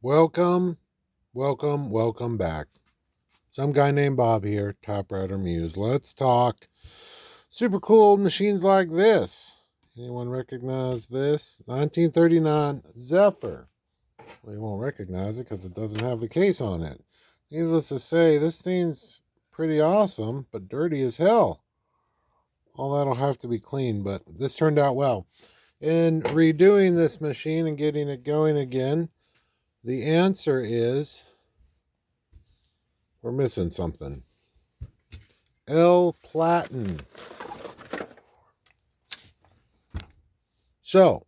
Welcome, welcome back. Some guy named Bob here, Typewriter Muse. Let's talk super cool old machines like this. Anyone recognize this? 1939 Zephyr. Well, you won't recognize it because it doesn't have the case on it. Needless to say, this thing's pretty awesome, but dirty as hell. All that'll have to be cleaned, but this turned out well. In redoing this machine and getting it going again, the answer is we're missing something. Platen. So,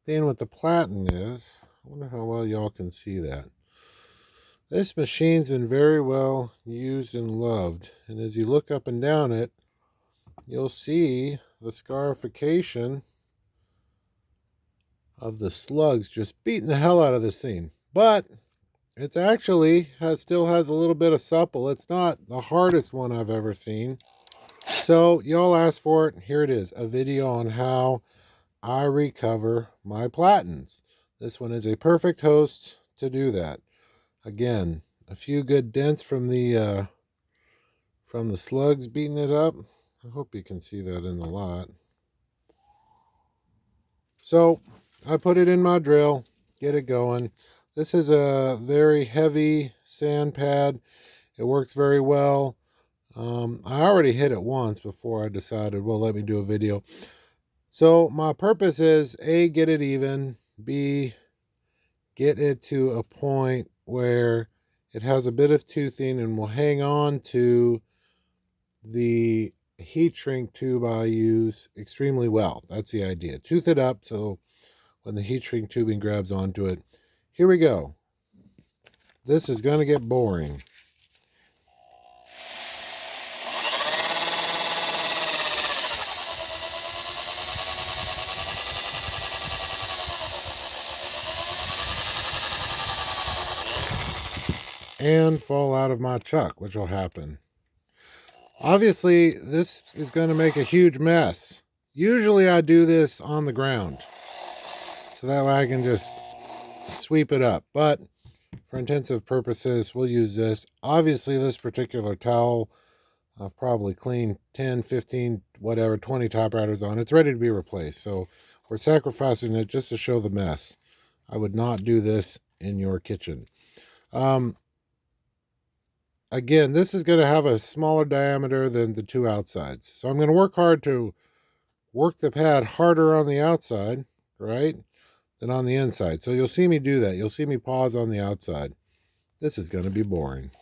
thing with the platen is, I wonder how well y'all can see that. This machine's been very well used and loved. And as you look up and down it, you'll see the scarification of the slugs just beating the hell out of this thing. But it's actually still has a little bit of supple. It's not the hardest one I've ever seen. So y'all asked for it. Here it is, a video on how I recover my platens. This one is a perfect host to do that. Again, a few good dents from the slugs beating it up. I hope you can see that in the lot. So I put it in my drill, get it going. This is a very heavy sand pad. It works very well. I already hit it once before I decided, well, let me do a video. So my purpose is A, get it even, B, get it to a point where it has a bit of toothing and will hang on to the heat shrink tube I use extremely well. That's the idea. Tooth it up so when the heat shrink tubing grabs onto it. Here we go. This is going to get boring. And fall out of my chuck, which will happen. Obviously, this is going to make a huge mess. Usually I do this on the ground, so that way I can just sweep it up. But for intensive purposes, we'll use this. Obviously, this particular towel, I've probably cleaned 10, 15, whatever, 20 typewriters on. It's ready to be replaced. So we're sacrificing it just to show the mess. I would not do this in your kitchen. Again, this is going to have a smaller diameter than the two outsides. So I'm going to work hard to work the pad harder on the outside, right, than on the inside. So you'll see me do that. You'll see me pause on the outside. This is going to be boring.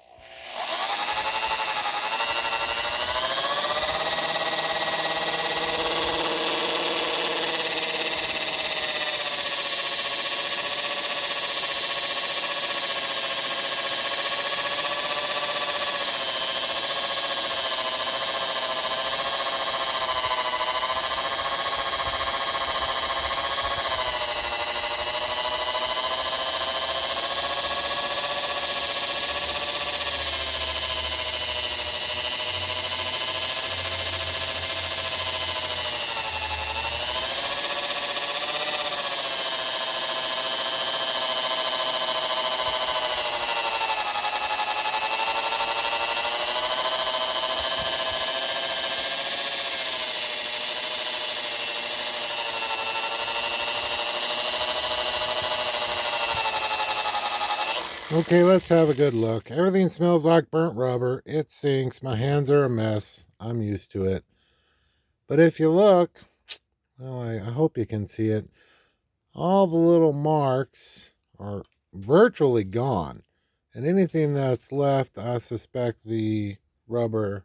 Okay, let's have a good look. Everything smells like burnt rubber. It sinks. My hands are a mess. I'm used to it. But if you look, well, I hope you can see it. All the little marks are virtually gone. And anything that's left, I suspect the rubber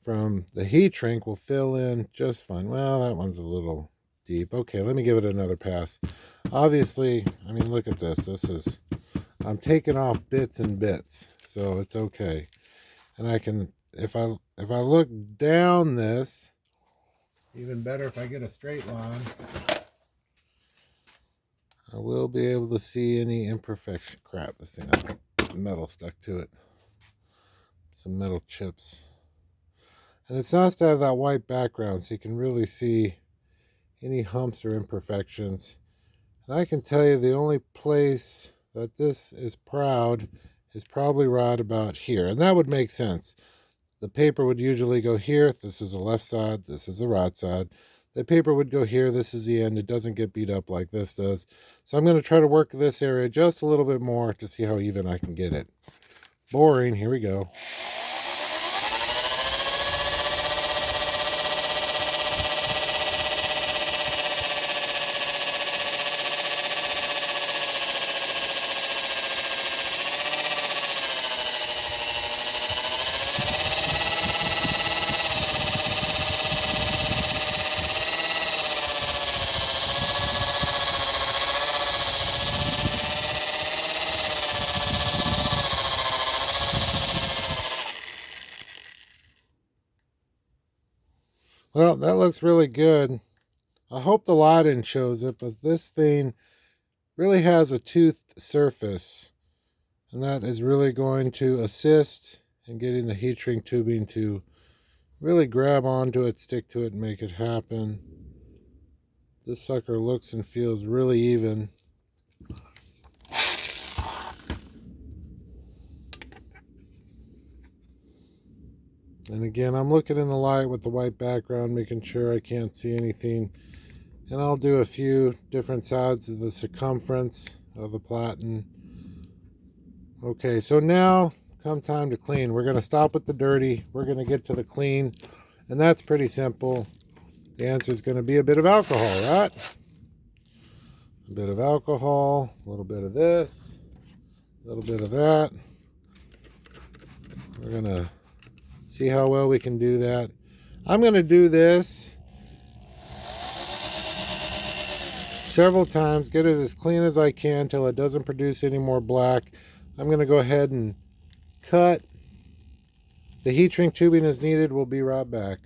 from the heat shrink will fill in just fine. Well, that one's a little deep. Okay, let me give it another pass. Obviously, I mean, look at this. I'm taking off bits and bits, so it's okay. And I can, if I look down this, even better if I get a straight line, I will be able to see any imperfection. Crap, this thing has metal stuck to it. Some metal chips. And it's nice to have that white background so you can really see any humps or imperfections. And I can tell you the only place that this is proud is probably right about here. And that would make sense. The paper would usually go here. This is the left side. This is the right side. The paper would go here. This is the end. It doesn't get beat up like this does. So I'm going to try to work this area just a little bit more to see how even I can get it. Boring. Here we go. Well, that looks really good. I hope the lighting shows it, but this thing really has a toothed surface, and that is really going to assist in getting the heat shrink tubing to really grab onto it, stick to it, and make it happen. This sucker looks and feels really even. And again, I'm looking in the light with the white background, making sure I can't see anything. And I'll do a few different sides of the circumference of the platen. Okay, so now come time to clean. We're going to stop with the dirty. We're going to get to the clean. And that's pretty simple. The answer is going to be a bit of alcohol, right? A bit of alcohol, a little bit of this, a little bit of that. We're going to see how well we can do that. I'm going to do this several times, get it as clean as I can till it doesn't produce any more black. I'm going to go ahead and cut. The heat shrink tubing is needed. We'll be right back.